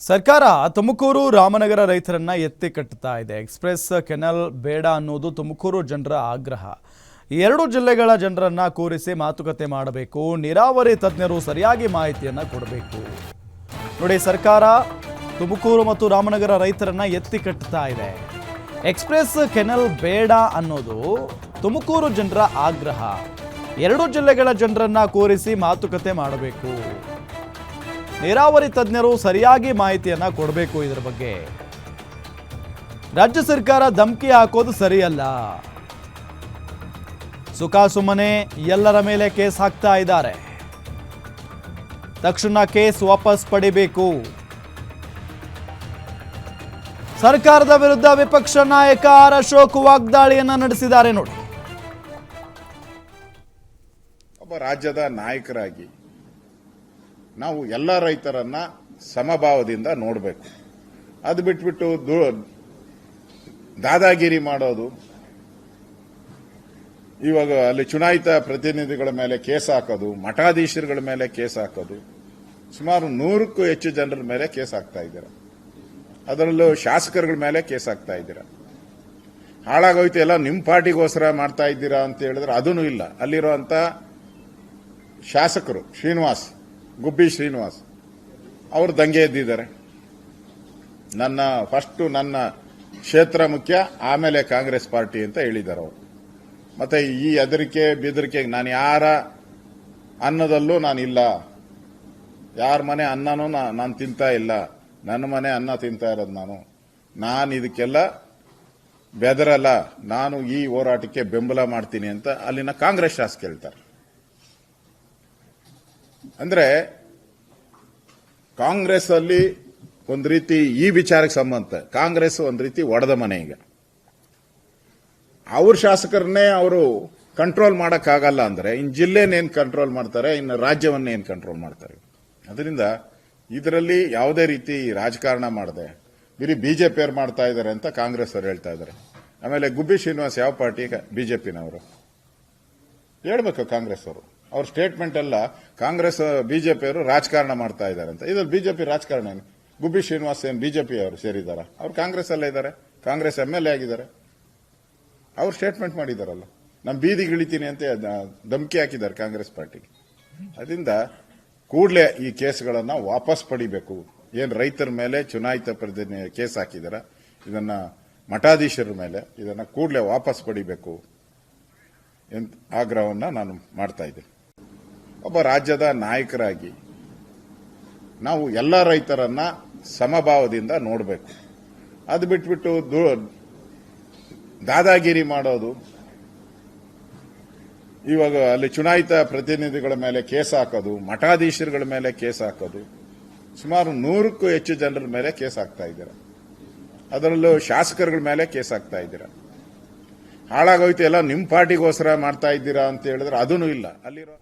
ಸರ್ಕಾರ ತುಮಕೂರು ರಾಮನಗರ ರೈತರನ್ನ ಎತ್ತಿ ಕಟ್ಟುತ್ತಾ ಇದೆ. ಎಕ್ಸ್‌ಪ್ರೆಸ್ ಕೆನಲ್ ಬೇಡ ಅನ್ನೋದು ತುಮಕೂರು ಜನರ ಆಗ್ರಹ. ಎರಡು ಜಿಲ್ಲೆಗಳ ಜನರನ್ನ ಕೂರಿಸಿ ಮಾತುಕತೆ ಮಾಡಬೇಕು. ನೀರಾವರಿ ತಜ್ಞರು ಸರಿಯಾಗಿ ಮಾಹಿತಿಯನ್ನ ಕೊಡಬೇಕು. ನೋಡಿ, ಸರ್ಕಾರ ತುಮಕೂರು ಮತ್ತು ರಾಮನಗರ ರೈತರನ್ನ ಎತ್ತಿ ಕಟ್ಟುತ್ತಾ ಇದೆ. ಎಕ್ಸ್‌ಪ್ರೆಸ್ ಕೆನಲ್ ಬೇಡ ಅನ್ನೋದು ತುಮಕೂರು ಜನರ ಆಗ್ರಹ. ಎರಡು ಜಿಲ್ಲೆಗಳ ಜನರನ್ನ ಕೂರಿಸಿ ಮಾತುಕತೆ ಮಾಡಬೇಕು. ನೀರಾವರಿ ತಜ್ಞರು ಸರಿಯಾಗಿ ಮಾಹಿತಿಯನ್ನ ಕೊಡಬೇಕು. ಇದರ ಬಗ್ಗೆ ರಾಜ್ಯ ಸರ್ಕಾರ ಧಮಕಿ ಹಾಕೋದು ಸರಿಯಲ್ಲ. ಸುಮ್ಮನೆ ಎಲ್ಲರ ಮೇಲೆ ಕೇಸ್ ಹಾಕ್ತಾ ಇದ್ದಾರೆ. ತಕ್ಷಣ ಕೇಸ್ ವಾಪಸ್ ಪಡಿಬೇಕು. ಸರ್ಕಾರದ ವಿರುದ್ಧ ವಿಪಕ್ಷ ನಾಯಕ ಆರ್ ಅಶೋಕ್ ವಾಗ್ದಾಳಿಯನ್ನ ನಡೆಸಿದ್ದಾರೆ. ನೋಡಿ, ಒಬ್ಬ ರಾಜ್ಯದ ನಾಯಕರಾಗಿ ನಾವು ಎಲ್ಲ ರೈತರನ್ನ ಸಮಭಾವದಿಂದ ನೋಡಬೇಕು. ಅದು ಬಿಟ್ಬಿಟ್ಟು ದಾದಾಗಿರಿ ಮಾಡೋದು, ಇವಾಗ ಅಲ್ಲಿ ಚುನಾಯಿತ ಪ್ರತಿನಿಧಿಗಳ ಮೇಲೆ ಕೇಸ್ ಹಾಕೋದು, ಮಠಾಧೀಶರುಗಳ ಮೇಲೆ ಕೇಸ್ ಹಾಕೋದು, ಸುಮಾರು 100ಕ್ಕೂ ಹೆಚ್ಚು ಜನರ ಮೇಲೆ ಕೇಸ್ ಹಾಕ್ತಾ ಇದ್ದೀರಾ. ಅದರಲ್ಲೂ ಶಾಸಕರುಗಳ ಮೇಲೆ ಕೇಸ್ ಹಾಕ್ತಾ ಇದ್ದೀರಾ. ಹಾಳಾಗೋಯ್ತು, ಎಲ್ಲ ನಿಮ್ಮ ಪಾರ್ಟಿಗೋಸ್ಕರ ಮಾಡ್ತಾ ಇದ್ದೀರಾ ಅಂತ ಹೇಳಿದ್ರೆ ಅದೂ ಇಲ್ಲ. ಅಲ್ಲಿರುವಂತ ಶಾಸಕರು ಗುಬ್ಬಿ ಶ್ರೀನಿವಾಸ್ ಅವರು ದಂಗೆ ಎದ್ದಿದ್ದಾರೆ. ನನ್ನ ಕ್ಷೇತ್ರ ಮುಖ್ಯ, ಆಮೇಲೆ ಕಾಂಗ್ರೆಸ್ ಪಾರ್ಟಿ ಅಂತ ಹೇಳಿದ್ದಾರೆ ಅವರು. ಮತ್ತೆ ಈ ಹೆದರಿಕೆ ಬೆದರಿಕೆ, ನಾನು ಯಾರ ಅನ್ನದಲ್ಲೂ ನಾನಿಲ್ಲ, ಯಾರ ಮನೆ ಅನ್ನನೂ ನಾನು ತಿಂತಾ ಇಲ್ಲ, ನನ್ನ ಮನೆ ಅನ್ನ ತಿಂತಾ ಇರೋದು ನಾನು ಇದಕ್ಕೆಲ್ಲ ಬೆದರಲ್ಲ, ನಾನು ಈ ಹೋರಾಟಕ್ಕೆ ಬೆಂಬಲ ಮಾಡ್ತೀನಿ ಅಂತ ಅಲ್ಲಿನ ಕಾಂಗ್ರೆಸ್ ಶಾಸಕ ಹೇಳ್ತಾರೆ. ಅಂದ್ರೆ ಕಾಂಗ್ರೆಸ್ ಅಲ್ಲಿ ಒಂದು ರೀತಿ ಈ ವಿಚಾರಕ್ಕೆ ಸಂಬಂಧ ಕಾಂಗ್ರೆಸ್ ಒಂದು ರೀತಿ ಒಡೆದ ಮನೆ. ಈಗ ಅವ್ರ ಶಾಸಕರನ್ನೇ ಅವರು ಕಂಟ್ರೋಲ್ ಮಾಡಕ್ಕಾಗಲ್ಲ ಅಂದ್ರೆ ಇನ್ನು ಜಿಲ್ಲೆನೇನ್ ಕಂಟ್ರೋಲ್ ಮಾಡ್ತಾರೆ, ಇನ್ನು ರಾಜ್ಯವನ್ನೇನ್ ಕಂಟ್ರೋಲ್ ಮಾಡ್ತಾರೆ. ಅದರಿಂದ ಇದರಲ್ಲಿ ಯಾವುದೇ ರೀತಿ ರಾಜಕಾರಣ ಮಾಡದೆ ಬರೀ ಬಿಜೆಪಿಯವರು ಮಾಡ್ತಾ ಇದ್ದಾರೆ ಅಂತ ಕಾಂಗ್ರೆಸ್ ಅವರು ಹೇಳ್ತಾ ಇದ್ದಾರೆ. ಆಮೇಲೆ ಗುಬ್ಬಿ ಶ್ರೀನಿವಾಸ್ ಯಾವ ಪಾರ್ಟಿ? ಬಿಜೆಪಿನವರು ಹೇಳ್ಬೇಕು. ಕಾಂಗ್ರೆಸ್ ಅವರು ಅವ್ರ ಸ್ಟೇಟ್ಮೆಂಟ್ ಎಲ್ಲ ಕಾಂಗ್ರೆಸ್ ಬಿಜೆಪಿಯವರು ರಾಜಕಾರಣ ಮಾಡ್ತಾ ಇದ್ದಾರೆ ಅಂತ. ಇದ್ರಲ್ಲಿ ಬಿಜೆಪಿ ರಾಜಕಾರಣ ಏನು? ಗುಬ್ಬಿ ಶ್ರೀನಿವಾಸ್ ಏನು ಬಿಜೆಪಿ ಅವರು ಸೇರಿದಾರ? ಅವ್ರು ಕಾಂಗ್ರೆಸ್ ಅಲ್ಲೇ ಇದ್ದಾರೆ, ಕಾಂಗ್ರೆಸ್ MLA ಆಗಿದ್ದಾರೆ. ಅವ್ರು ಸ್ಟೇಟ್ಮೆಂಟ್ ಮಾಡಿದಾರಲ್ಲ, ನಮ್ಮ ಬೀದಿಗೆ ಇಳಿತೀನಿ ಅಂತ ಧಮಕಿ ಹಾಕಿದ್ದಾರೆ ಕಾಂಗ್ರೆಸ್ ಪಾರ್ಟಿಗೆ. ಅದರಿಂದ ಕೂಡಲೇ ಈ ಕೇಸ್ಗಳನ್ನ ವಾಪಸ್ ಪಡಿಬೇಕು. ಏನ್ ರೈತರ ಮೇಲೆ ಚುನಾಯಿತ ಪ್ರತಿನಿಧಿ ಕೇಸ್ ಹಾಕಿದಾರ, ಇದನ್ನ ಮಠಾಧೀಶರ ಮೇಲೆ ಇದನ್ನ ಕೂಡಲೇ ವಾಪಸ್ ಪಡಿಬೇಕು ಎಂತ ಆಗ್ರಹವನ್ನ ನಾನು ಮಾಡ್ತಾ ಇದ್ದೇನೆ. ಒಬ್ಬ ರಾಜ್ಯದ ನಾಯಕರಾಗಿ ನಾವು ಎಲ್ಲ ರೈತರನ್ನ ಸಮಭಾವದಿಂದ ನೋಡಬೇಕು. ಅದು ಬಿಟ್ಬಿಟ್ಟು ದಾದಾಗಿರಿ ಮಾಡೋದು, ಇವಾಗ ಅಲ್ಲಿ ಚುನಾಯಿತ ಪ್ರತಿನಿಧಿಗಳ ಮೇಲೆ ಕೇಸ್ ಹಾಕೋದು, ಮಠಾಧೀಶರುಗಳ ಮೇಲೆ ಕೇಸ್ ಹಾಕೋದು, ಸುಮಾರು 100ಕ್ಕೂ ಹೆಚ್ಚು ಜನರ ಮೇಲೆ ಕೇಸ್ ಹಾಕ್ತಾ ಇದ್ದೀರಾ. ಅದರಲ್ಲೂ ಶಾಸಕರುಗಳ ಮೇಲೆ ಕೇಸ್ ಹಾಕ್ತಾ ಇದ್ದೀರಾ. ಹಾಳಾಗೋಯ್ತು, ಎಲ್ಲ ನಿಮ್ಮ ಪಾರ್ಟಿಗೋಸ್ಕರ ಮಾಡ್ತಾ ಇದ್ದೀರಾ ಅಂತ ಹೇಳಿದ್ರೆ ಅದೂ ಇಲ್ಲ. ಅಲ್ಲಿರೋ